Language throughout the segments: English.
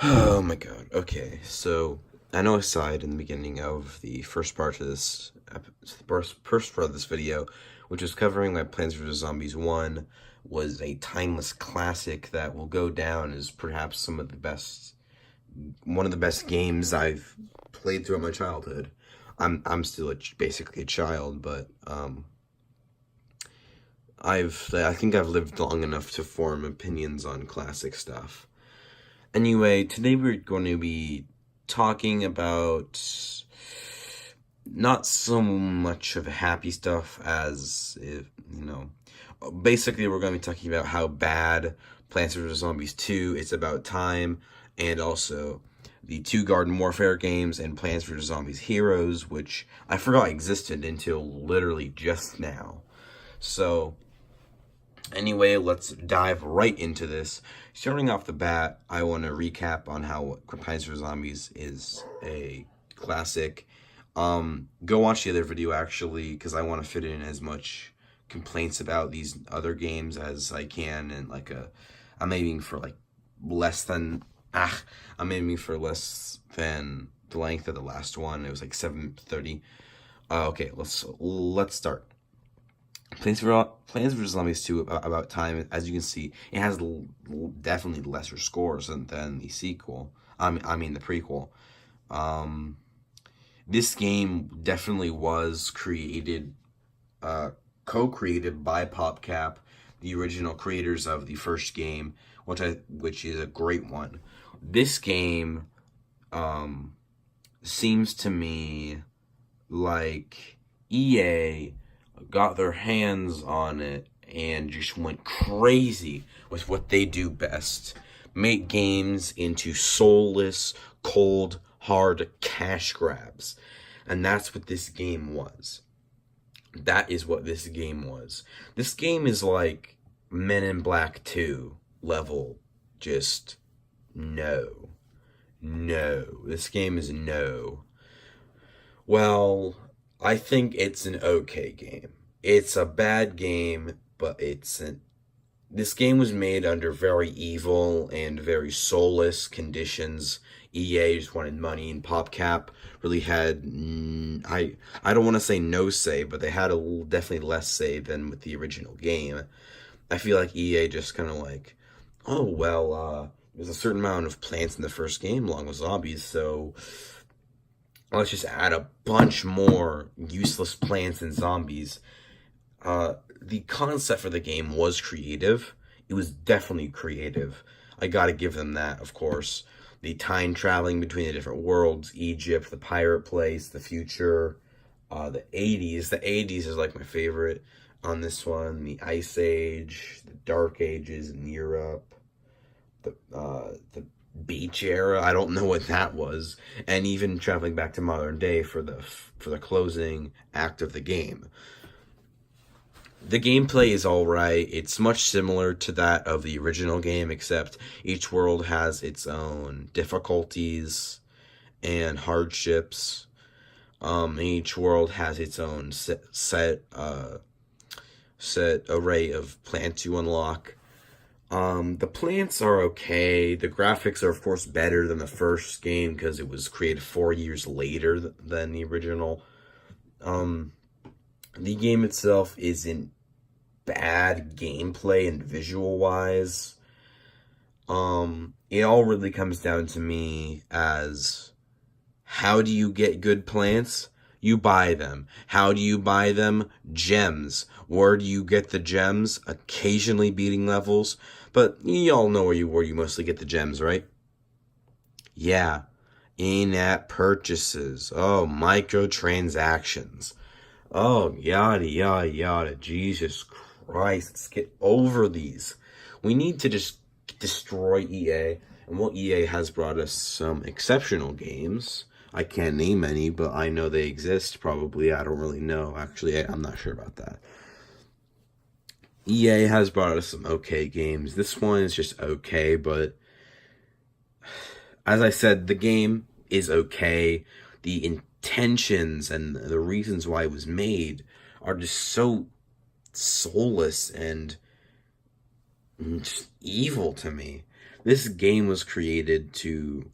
Oh my god. Okay, so I know I sighed in the beginning of the first part of this first part of this video, which was covering my Plants vs Zombies 1, was a timeless classic that will go down as perhaps one of the best games I've played throughout my childhood. I'm still basically a child, but I think I've lived long enough to form opinions on classic stuff. Anyway, today we're going to be talking about not so much of happy stuff as, if, basically we're going to be talking about how bad Plants vs. Zombies 2, It's About Time, and also the two Garden Warfare games and Plants vs. Zombies Heroes, which I forgot existed until literally just now. So, anyway, let's dive right into this. Starting off the bat, I want to recap on how Plants vs. Zombies is a classic. Go watch the other video actually, because I want to fit in as much complaints about these other games as I can, and I'm aiming for less than I'm aiming for less than the length of the last one. It was like 7:30. Okay, let's start. Plants vs. Zombies 2, About Time, as you can see, it has definitely lesser scores than the sequel. I mean the prequel. This game definitely was co-created by PopCap, the original creators of the first game, which is a great one. This game seems to me like EA got their hands on it and just went crazy with what they do best. Make games into soulless, cold, hard cash grabs. And that's what this game was. That is what this game was. This game is like Men in Black 2 level. Just no. No. This game is no. Well, I think it's an okay game. It's a bad game, but this game was made under very evil and very soulless conditions. EA just wanted money, and PopCap really had I don't want to say no say, but they had definitely less say than with the original game. I feel like EA just kind of like, oh well, there's a certain amount of plants in the first game along with zombies, so let's just add a bunch more useless plants and zombies. The concept for the game was creative. It was definitely creative. I gotta give them that, of course. The time traveling between the different worlds, Egypt, the pirate place, the future, the 80s. The 80s is like my favorite on this one. The Ice Age, the Dark Ages in Europe, the beach era. I don't know what that was, and even traveling back to modern day for the closing act of the game. The gameplay is alright. It's much similar to that of the original game, except each world has its own difficulties and hardships. Each world has its own set array of plants you unlock. The plants are okay. The graphics are, of course, better than the first game because it was created 4 years later than the original. The game itself isn't bad gameplay and visual wise. It all really comes down to me as, how do you get good plants? You buy them. How do you buy them? Gems. Where do you get the gems? Occasionally beating levels, but y'all know where you mostly get the gems, right? Yeah, in-app purchases. Oh, microtransactions. Oh, yada, yada, yada. Jesus Christ, let's get over these. We need to just destroy EA. And while EA has brought us some exceptional games, I can't name any, but I know they exist, probably. I don't really know. Actually, I'm not sure about that. EA has brought us some okay games. This one is just okay, but as I said, the game is okay. The intentions and the reasons why it was made are just so soulless and just evil to me. This game was created to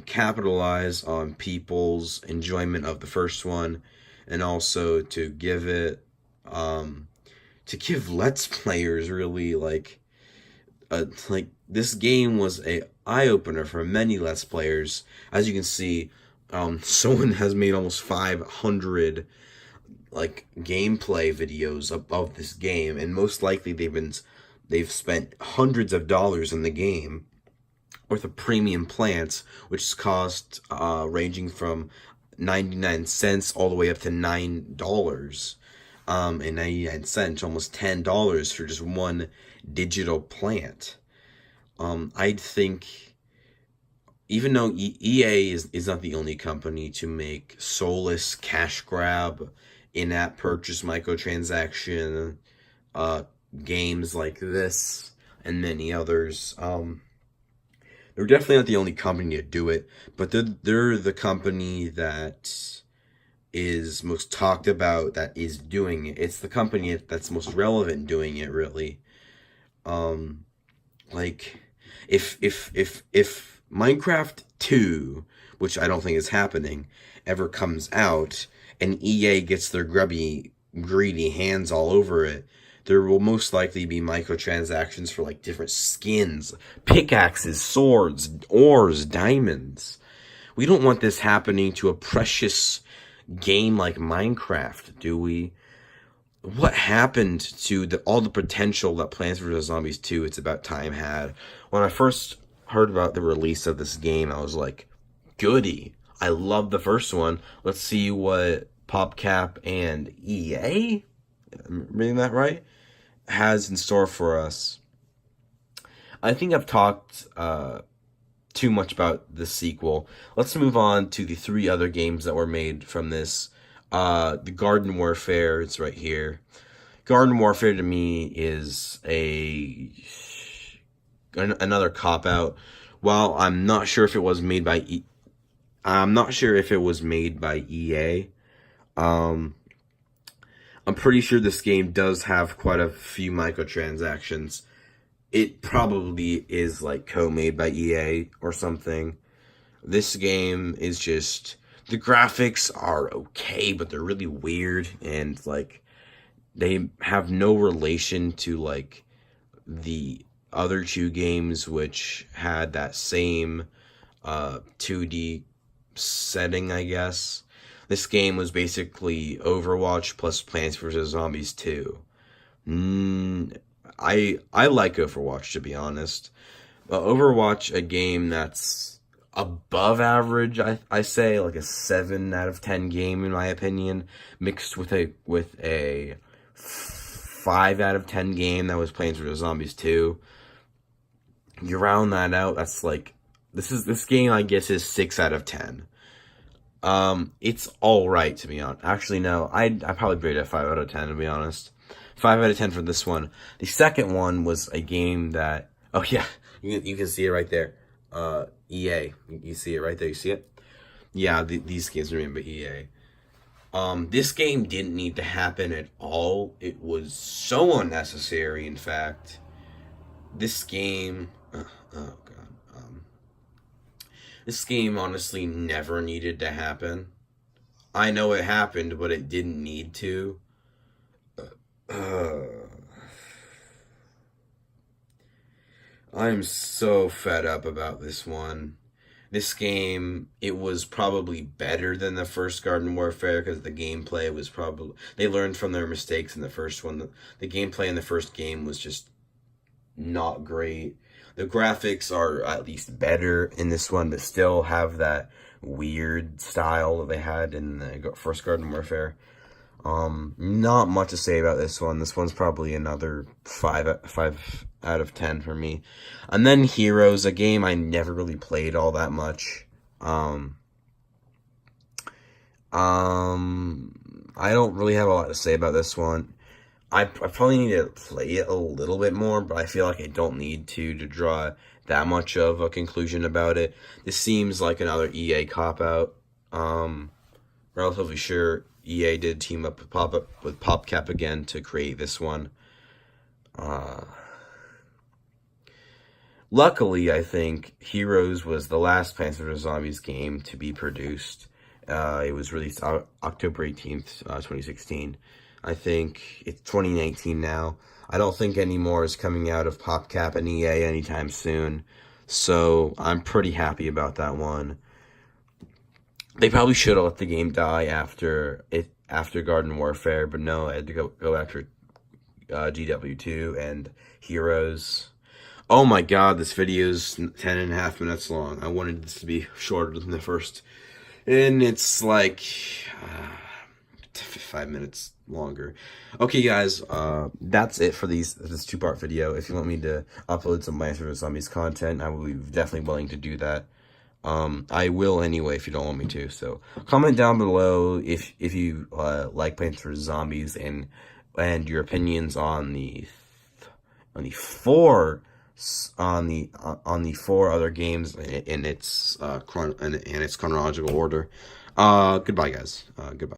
capitalize on people's enjoyment of the first one, and also to give it to give Let's Players really like this game was a eye opener for many Let's Players. As you can see, someone has made almost 500 like gameplay videos of this game, and most likely they've spent hundreds of dollars in the game with a premium plans, which cost ranging from 99 cents all the way up to $9 and 99 cents, almost $10 for just one digital plant. I'd think, even though EA is not the only company to make soulless cash grab, in-app purchase microtransaction games like this and many others, they're definitely not the only company to do it, but they're the company that is most talked about, that is doing it. It's the company that's most relevant doing it, really. Like, if Minecraft 2, which I don't think is happening, ever comes out, and EA gets their greedy hands all over it, there will most likely be microtransactions for like different skins, pickaxes, swords, ores, diamonds. We don't want this happening to a precious game like Minecraft, do we? What happened to all the potential that Plants vs. Zombies 2 It's About Time had? When I first heard about the release of this game, I was like, goody. I love the first one. Let's see what PopCap and EA, am I reading that right, has in store for us. I think I've talked too much about the sequel. Let's move on to the 3 other games that were made from this. The Garden Warfare, it's right here. Garden Warfare to me is another cop-out. While I'm not sure if it was made by EA. I'm pretty sure this game does have quite a few microtransactions. It probably is like co-made by EA or something. This game is just, the graphics are okay, but they're really weird, and like they have no relation to like the other 2 games, which had that same 2D setting, I guess. This game was basically Overwatch plus Plants vs. Zombies 2. I like Overwatch, to be honest. Overwatch, a game that's above average, I say, like a 7 out of 10 game in my opinion, mixed with a 5 out of 10 game that was Plants vs. Zombies 2. You round that out, that's like, this game I guess is 6 out of 10. It's alright, to be honest. Actually, no, I probably rate it 5 out of 10, to be honest. 5 out of 10 for this one. The second one was a game that, oh yeah, you can see it right there. EA, you see it right there, you see it? Yeah, these games are made by EA. This game didn't need to happen at all. It was so unnecessary, in fact. This game, oh god. This game honestly never needed to happen. I know it happened, but it didn't need to. I'm so fed up about this one. This game, it was probably better than the first Garden Warfare because the gameplay was probably, they learned from their mistakes in the first one. The gameplay in the first game was just not great. The graphics are at least better in this one, but still have that weird style that they had in the first Garden Warfare. Not much to say about this one. This one's probably another 5 out of 10 for me. And then Heroes, a game I never really played all that much. I don't really have a lot to say about this one. I probably need to play it a little bit more, but I feel like I don't need to draw that much of a conclusion about it. This seems like another EA cop-out. Relatively sure EA did team up with PopCap again to create this one. Luckily, I think Heroes was the last Plants vs. Zombies game to be produced. It was released October 18th, 2016. I think it's 2019 now. I don't think any more is coming out of PopCap and EA anytime soon. So I'm pretty happy about that one. They probably should have let the game die after Garden Warfare, but no, I had to go after GW2 and Heroes. Oh my god, this video is 10.5 minutes long. I wanted this to be shorter than the first. And it's like 5 minutes longer. Okay, guys, that's it for this 2-part video. If you want me to upload some Plants vs. Zombies content, I will be definitely willing to do that. I will anyway if you don't want me to. So comment down below if you like Plants vs. Zombies and your opinions on the four other games in its chronological order. Goodbye, guys. Goodbye.